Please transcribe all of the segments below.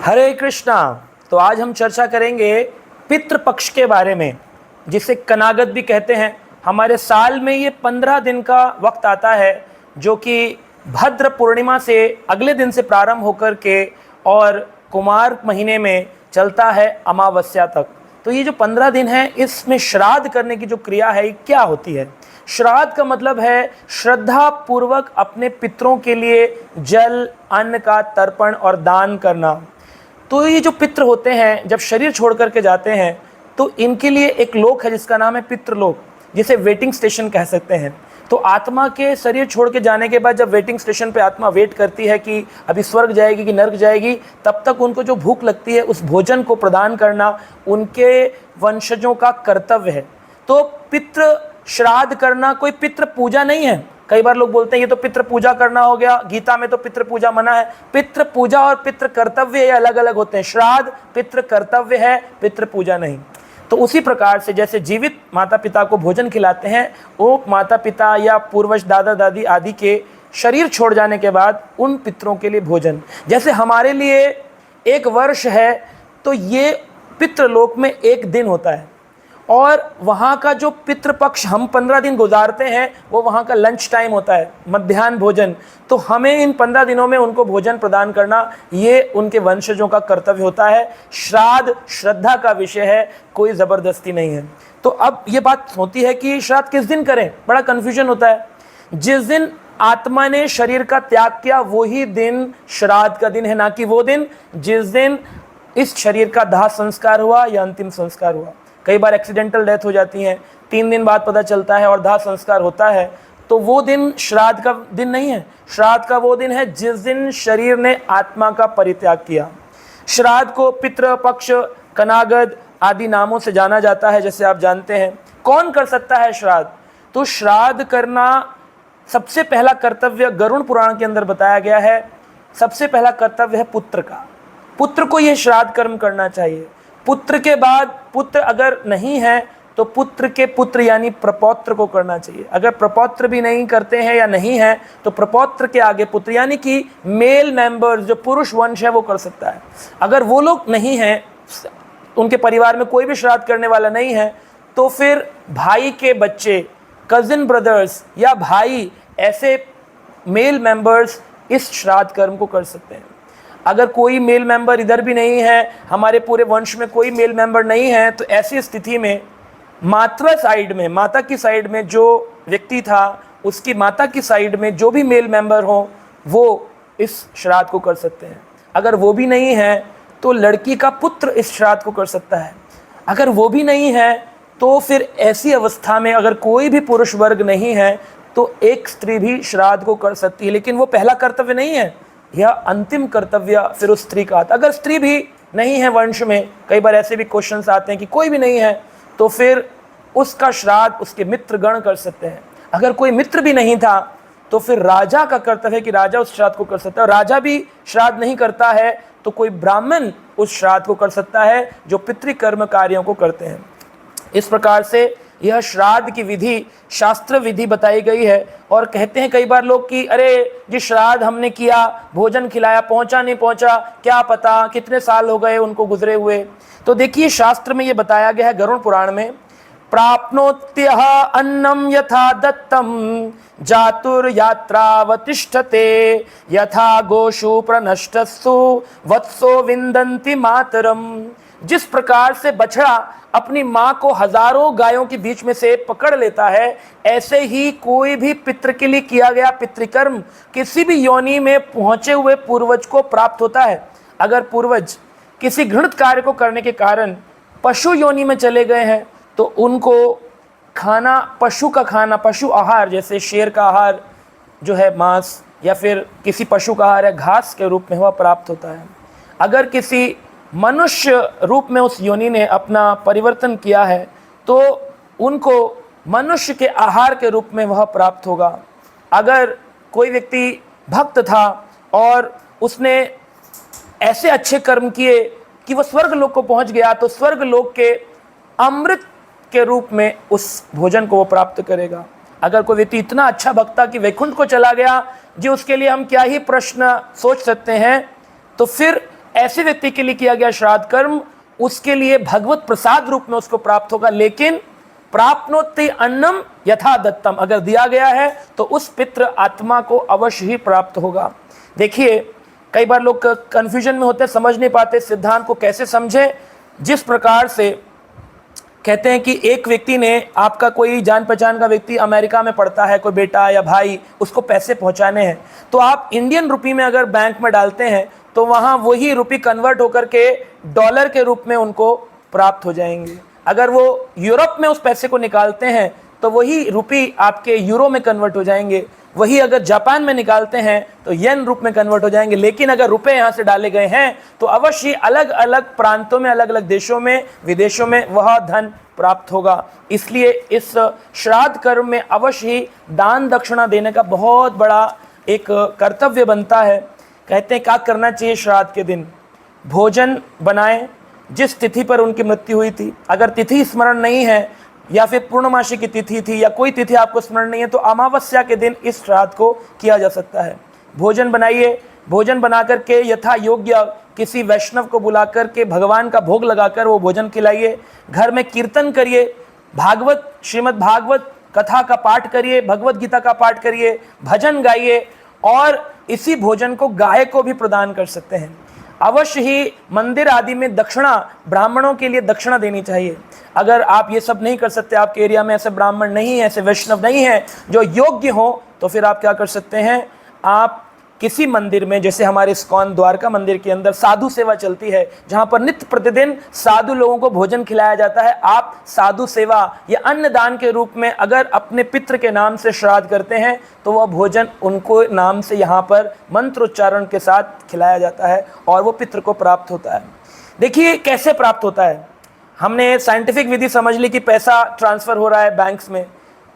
हरे कृष्णा। तो आज हम चर्चा करेंगे पितृपक्ष के बारे में, जिसे कनागत भी कहते हैं। हमारे साल में ये 15 दिन का वक्त आता है, जो कि भद्र पूर्णिमा से अगले दिन से प्रारंभ होकर के और कुमार महीने में चलता है अमावस्या तक। तो ये जो 15 दिन है, इसमें श्राद्ध करने की जो क्रिया है, ये क्या होती है? श्राद्ध का मतलब है श्रद्धा पूर्वक अपने पितरों के लिए जल अन्न का तर्पण और दान करना। तो ये जो पितृ होते हैं, जब शरीर छोड़ करके जाते हैं तो इनके लिए एक लोक है जिसका नाम है पितृलोक, जिसे वेटिंग स्टेशन कह सकते हैं। तो आत्मा के शरीर छोड़ के जाने के बाद जब वेटिंग स्टेशन पे आत्मा वेट करती है कि अभी स्वर्ग जाएगी कि नर्क जाएगी, तब तक उनको जो भूख लगती है उस भोजन को प्रदान करना उनके वंशजों का कर्तव्य है। तो पितृ श्राद्ध करना कोई पितृ पूजा नहीं है। कई बार लोग बोलते हैं ये तो पितृ पूजा करना हो गया, गीता में तो पितृ पूजा मना है। पितृ पूजा और पितृ कर्तव्य ये अलग अलग होते हैं। श्राद्ध पितृ कर्तव्य है, पितृ पूजा नहीं। तो उसी प्रकार से जैसे जीवित माता पिता को भोजन खिलाते हैं, वो माता पिता या पूर्वज दादा दादी आदि के शरीर छोड़ जाने के बाद उन पितरों के लिए भोजन, जैसे हमारे लिए एक वर्ष है तो ये पितृलोक में एक दिन होता है। और वहाँ का जो पितृपक्ष हम 15 दिन गुजारते हैं, वो वहाँ का लंच टाइम होता है, मध्याह्न भोजन। तो हमें इन 15 दिनों में उनको भोजन प्रदान करना, ये उनके वंशजों का कर्तव्य होता है। श्राद्ध श्रद्धा का विषय है, कोई ज़बरदस्ती नहीं है। तो अब ये बात होती है कि श्राद्ध किस दिन करें, बड़ा कन्फ्यूजन होता है। जिस दिन आत्मा ने शरीर का त्याग किया वही दिन श्राद्ध का दिन है, ना कि वो दिन जिस दिन इस शरीर का दाह संस्कार हुआ या अंतिम संस्कार हुआ। कई बार एक्सीडेंटल डेथ हो जाती है, 3 दिन बाद पता चलता है और दाह संस्कार होता है, तो वो दिन श्राद्ध का दिन नहीं है। श्राद्ध का वो दिन है जिस दिन शरीर ने आत्मा का परित्याग किया। श्राद्ध को पितृपक्ष, कनागद आदि नामों से जाना जाता है, जैसे आप जानते हैं। कौन कर सकता है श्राद्ध? तो श्राद्ध करना सबसे पहला कर्तव्य गरुड़ पुराण के अंदर बताया गया है। सबसे पहला कर्तव्य है पुत्र का। पुत्र को यह श्राद्ध कर्म करना चाहिए। पुत्र के बाद, पुत्र अगर नहीं है तो पुत्र के पुत्र यानी प्रपौत्र को करना चाहिए। अगर प्रपौत्र भी नहीं करते हैं या नहीं है तो प्रपौत्र के आगे पुत्र, यानी कि मेल मेंबर्स, जो पुरुष वंश है, वो कर सकता है। अगर वो लोग नहीं हैं, उनके परिवार में कोई भी श्राद्ध करने वाला नहीं है, तो फिर भाई के बच्चे, कजिन ब्रदर्स या भाई, ऐसे मेल मेंबर्स इस श्राद्ध कर्म को कर सकते हैं। अगर कोई मेल मेंबर इधर भी नहीं है, हमारे पूरे वंश में कोई मेल मेंबर नहीं है, तो ऐसी स्थिति में माता साइड में, माता की साइड में जो व्यक्ति था, उसकी माता की साइड में जो भी मेल मेंबर हो, वो इस श्राद्ध को कर सकते हैं। अगर वो भी नहीं है तो लड़की का पुत्र इस श्राद्ध को कर सकता है। अगर वो भी नहीं है तो फिर ऐसी अवस्था में अगर कोई भी पुरुष वर्ग नहीं है तो एक स्त्री भी श्राद्ध को कर सकती है। लेकिन वो पहला कर्तव्य नहीं है, यह अंतिम कर्तव्य फिर उस स्त्री का आता। अगर स्त्री भी नहीं है वंश में, कई बार ऐसे भी क्वेश्चंस आते हैं कि कोई भी नहीं है, तो फिर उसका श्राद्ध उसके मित्र गण कर सकते हैं। अगर कोई मित्र भी नहीं था तो फिर राजा का कर्तव्य है कि राजा उस श्राद्ध को कर सकता है। और राजा भी श्राद्ध नहीं करता है तो कोई ब्राह्मण उस श्राद्ध को कर सकता है, जो पितृकर्म कार्यों को करते हैं। इस प्रकार से यह श्राद्ध की विधि, शास्त्र विधि बताई गई है। और कहते हैं कई बार लोग कि अरे जी श्राद्ध हमने किया, भोजन खिलाया, पहुंचा नहीं पहुंचा, क्या पता कितने साल हो गए उनको गुजरे हुए। तो देखिए शास्त्र में ये बताया गया है, गरुड़ पुराण में, प्राप्नोत्यः अन्नम यथा दत्तम जातुर्यात्रावतिष्ठते यथा गोषु प्रनष्टस्सु वत्सो विन्दन्ति मातरम। जिस प्रकार से बछड़ा अपनी माँ को हजारों गायों के बीच में से पकड़ लेता है, ऐसे ही कोई भी पितृ के लिए किया गया पितृकर्म किसी भी योनि में पहुंचे हुए पूर्वज को प्राप्त होता है। अगर पूर्वज किसी घृणित कार्य को करने के कारण पशु योनि में चले गए हैं तो उनको खाना, पशु का खाना, पशु आहार, जैसे शेर का आहार जो है मांस, या फिर किसी पशु का आहार है घास के रूप में, वह प्राप्त होता है। अगर किसी मनुष्य रूप में उस योनि ने अपना परिवर्तन किया है तो उनको मनुष्य के आहार के रूप में वह प्राप्त होगा। अगर कोई व्यक्ति भक्त था और उसने ऐसे अच्छे कर्म किए कि वह स्वर्ग लोक को पहुंच गया, तो स्वर्ग लोक के अमृत के रूप में उस भोजन को वो प्राप्त करेगा। अगर कोई व्यक्ति इतना अच्छा भक्त था कि वैकुंठ को चला गया, जी उसके लिए हम क्या ही प्रश्न सोच सकते हैं। तो फिर ऐसे व्यक्ति के लिए किया गया श्राद्ध कर्म उसके लिए भगवत प्रसाद रूप में उसको प्राप्त होगा, लेकिन प्राप्नोति अन्नम यथा दत्तम, अगर दिया गया है तो उस पितृ आत्मा को अवश्य ही प्राप्त होगा। देखिए कई बार लोग कंफ्यूजन में होते हैं, समझ नहीं पाते सिद्धांत को कैसे समझे। जिस प्रकार से कहते हैं कि एक व्यक्ति ने, आपका कोई जान पहचान का व्यक्ति अमेरिका में पढ़ता है, कोई बेटा या भाई, उसको पैसे पहुंचाने हैं, तो आप इंडियन रुपी में अगर बैंक में डालते हैं तो वहाँ वही रुपी कन्वर्ट होकर के डॉलर के रूप में उनको प्राप्त हो जाएंगे। अगर वो यूरोप में उस पैसे को निकालते हैं तो वही रुपी आपके यूरो में कन्वर्ट हो जाएंगे, वही अगर जापान में निकालते हैं तो येन रूप में कन्वर्ट हो जाएंगे। लेकिन अगर रुपए यहाँ से डाले गए हैं तो अवश्य अलग अलग प्रांतों में, अलग अलग देशों में, विदेशों में वह धन प्राप्त होगा। इसलिए इस श्राद्ध कर्म में अवश्य ही दान दक्षिणा देने का बहुत बड़ा एक कर्तव्य बनता है। कहते हैं क्या करना चाहिए श्राद्ध के दिन? भोजन बनाएं जिस तिथि पर उनकी मृत्यु हुई थी। अगर तिथि स्मरण नहीं है या फिर पूर्णमासी की तिथि थी या कोई तिथि आपको स्मरण नहीं है तो अमावस्या के दिन इस श्राद्ध को किया जा सकता है। भोजन बनाइए, भोजन बना करके यथा योग्य किसी वैष्णव को बुला करके भगवान का भोग लगाकर वो भोजन खिलाइए। घर में कीर्तन करिए, भागवत, श्रीमद् भागवत कथा का पाठ करिए, भगवत गीता का पाठ करिए, भजन गाइए और इसी भोजन को गाय को भी प्रदान कर सकते हैं। अवश्य ही मंदिर आदि में दक्षिणा, ब्राह्मणों के लिए दक्षिणा देनी चाहिए। अगर आप ये सब नहीं कर सकते, आपके एरिया में ऐसे ब्राह्मण नहीं है, ऐसे वैष्णव नहीं है जो योग्य हो, तो फिर आप क्या कर सकते हैं, आप किसी मंदिर में, जैसे हमारे इस्कॉन द्वारका मंदिर के अंदर साधु सेवा चलती है जहाँ पर नित्य प्रतिदिन साधु लोगों को भोजन खिलाया जाता है। आप साधु सेवा या अन्नदान के रूप में अगर अपने पितृ के नाम से श्राद्ध करते हैं तो वह भोजन उनको नाम से यहाँ पर मंत्रोच्चारण के साथ खिलाया जाता है और वो पितृ को प्राप्त होता है। देखिए कैसे प्राप्त होता है। हमने साइंटिफिक विधि समझ ली कि पैसा ट्रांसफ़र हो रहा है बैंक्स में।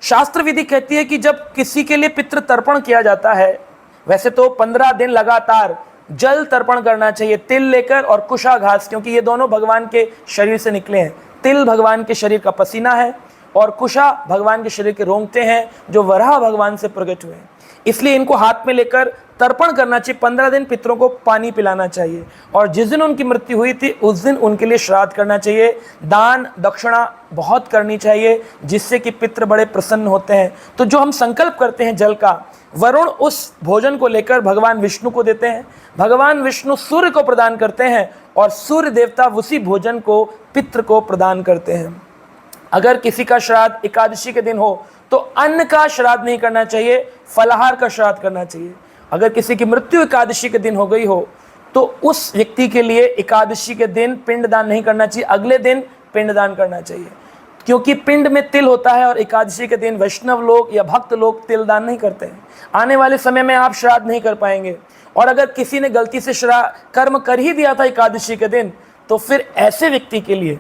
शास्त्र विधि कहती है कि जब किसी के लिए पितृ तर्पण किया जाता है, वैसे तो 15 दिन लगातार जल तर्पण करना चाहिए, तिल लेकर और कुशा घास, क्योंकि ये दोनों भगवान के शरीर से निकले हैं। तिल भगवान के शरीर का पसीना है और कुशा भगवान के शरीर के रोंगटे हैं जो वराह भगवान से प्रकट हुए हैं। इसलिए इनको हाथ में लेकर तर्पण करना चाहिए। 15 दिन पितरों को पानी पिलाना चाहिए और जिस दिन उनकी मृत्यु हुई थी उस दिन उनके लिए श्राद्ध करना चाहिए। दान दक्षिणा बहुत करनी चाहिए जिससे कि पितृ बड़े प्रसन्न होते हैं। तो जो हम संकल्प करते हैं जल का, वरुण उस भोजन को लेकर भगवान विष्णु को देते हैं, भगवान विष्णु सूर्य को प्रदान करते हैं और सूर्य देवता उसी भोजन को पितृ को प्रदान करते हैं। अगर किसी का श्राद्ध एकादशी के दिन हो तो अन्न का श्राद्ध नहीं करना चाहिए, फलाहार का श्राद्ध करना चाहिए। अगर किसी की मृत्यु एकादशी के दिन हो गई हो तो उस व्यक्ति के लिए एकादशी के दिन पिंडदान नहीं करना चाहिए, अगले दिन पिंडदान करना चाहिए, क्योंकि पिंड में तिल होता है और एकादशी के दिन वैष्णव लोग या भक्त लोग तिल दान नहीं करते हैं। आने वाले समय में आप श्राद्ध नहीं कर पाएंगे। और अगर किसी ने गलती से कर्म कर ही दिया था एकादशी के दिन तो फिर ऐसे व्यक्ति के लिए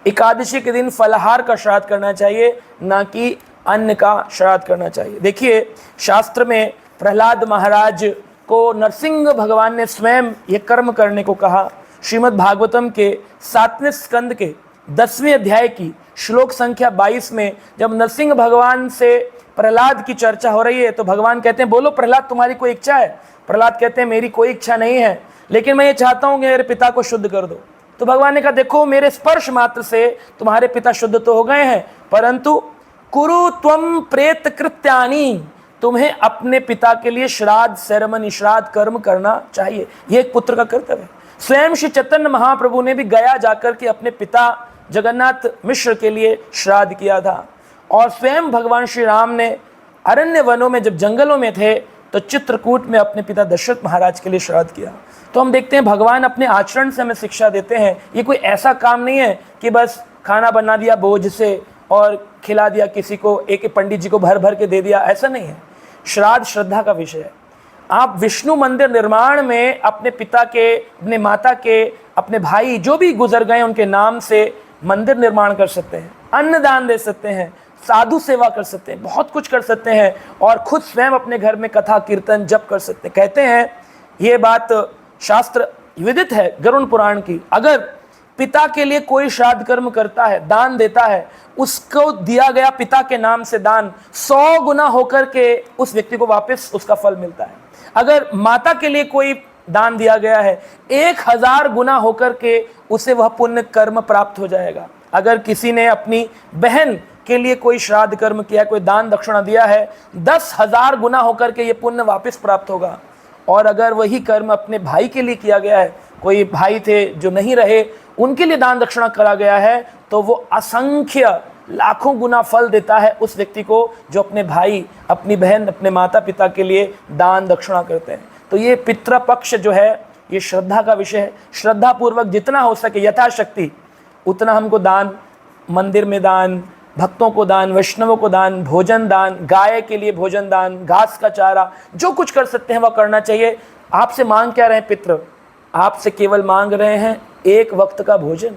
एकादशी के दिन फलाहार का श्राद्ध करना चाहिए, ना कि अन्न का श्राद्ध करना चाहिए। देखिए शास्त्र में प्रहलाद महाराज को नरसिंह भगवान ने स्वयं ये कर्म करने को कहा। श्रीमद् भागवतम के 7वें स्कंद के 10वें अध्याय की श्लोक संख्या 22 में जब नरसिंह भगवान से प्रहलाद की चर्चा हो रही है तो भगवान कहते हैं, बोलो प्रहलाद तुम्हारी कोई इच्छा है? प्रहलाद कहते हैं, मेरी कोई इच्छा नहीं है, लेकिन मैं ये चाहता हूँ कि मेरे पिता को शुद्ध कर दो। तो भगवान ने कहा, देखो मेरे स्पर्श मात्र से तुम्हारे पिता शुद्ध तो हो गए हैं, परंतु कुरु त्वम प्रेत कृत्यानि, तुम्हें अपने पिता के लिए श्राद्ध सेरेमनी, श्राद्ध कर्म करना चाहिए। ये एक पुत्र का कर्तव्य है। स्वयं श्री चैतन्य महाप्रभु ने भी गया जाकर के अपने पिता जगन्नाथ मिश्र के लिए श्राद्ध किया था। और स्वयं भगवान श्री राम ने अरण्य वनों में जब जंगलों में थे तो चित्रकूट में अपने पिता दशरथ महाराज के लिए श्राद्ध किया। तो हम देखते हैं भगवान अपने आचरण से हमें शिक्षा देते हैं। ये कोई ऐसा काम नहीं है कि बस खाना बना दिया बोझ से और खिला दिया किसी को, एक पंडित जी को भर भर के दे दिया, ऐसा नहीं है। श्राद्ध श्रद्धा का विषय है। आप विष्णु मंदिर निर्माण में अपने पिता के, अपने माता के, अपने भाई जो भी गुजर गए उनके नाम से मंदिर निर्माण कर सकते हैं, अन्नदान दे सकते हैं, साधु सेवा कर सकते हैं, बहुत कुछ कर सकते हैं और खुद स्वयं अपने घर में कथा कीर्तन जप कर सकते हैं। कहते हैं ये बात शास्त्र विदित है गरुड़ पुराण की, अगर पिता के लिए कोई श्राद्ध कर्म करता है, दान देता है, उसको दिया गया पिता के नाम से दान 100 गुना होकर के उस व्यक्ति को वापस उसका फल मिलता है। अगर माता के लिए कोई दान दिया गया है, 1000 गुना होकर के उसे वह पुण्य कर्म प्राप्त हो जाएगा। अगर किसी ने अपनी बहन के लिए कोई श्राद्ध कर्म किया, कोई दान दक्षिणा दिया है, 10,000 गुना होकर के ये पुण्य वापस प्राप्त होगा। और अगर वही कर्म अपने भाई के लिए किया गया है, कोई भाई थे जो नहीं रहे, उनके लिए दान दक्षिणा करा गया है, तो वो असंख्य लाखों गुना फल देता है उस व्यक्ति को जो अपने भाई, अपनी बहन, अपने माता पिता के लिए दान दक्षिणा करते हैं। तो ये पितृपक्ष जो है ये श्रद्धा का विषय है। श्रद्धा पूर्वक जितना हो सके यथाशक्ति उतना हमको दान, मंदिर में दान, भक्तों को दान, वैष्णवों को दान, भोजन दान, गाय के लिए भोजन दान, घास का चारा, जो कुछ कर सकते हैं वह करना चाहिए। आपसे मांग क्या रहे हैं पितृ? आपसे केवल मांग रहे हैं एक वक्त का भोजन।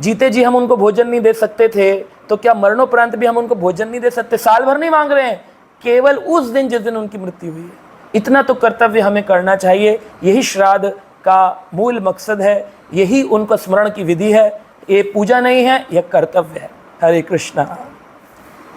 जीते जी हम उनको भोजन नहीं दे सकते थे, तो क्या मरणोपरांत भी हम उनको भोजन नहीं दे सकते? साल भर नहीं मांग रहे हैं, केवल उस दिन जिस दिन उनकी मृत्यु हुई है। इतना तो कर्तव्य हमें करना चाहिए। यही श्राद्ध का मूल मकसद है, यही उनको स्मरण की विधि है। ये पूजा नहीं है, यह कर्तव्य है। हरे कृष्णा।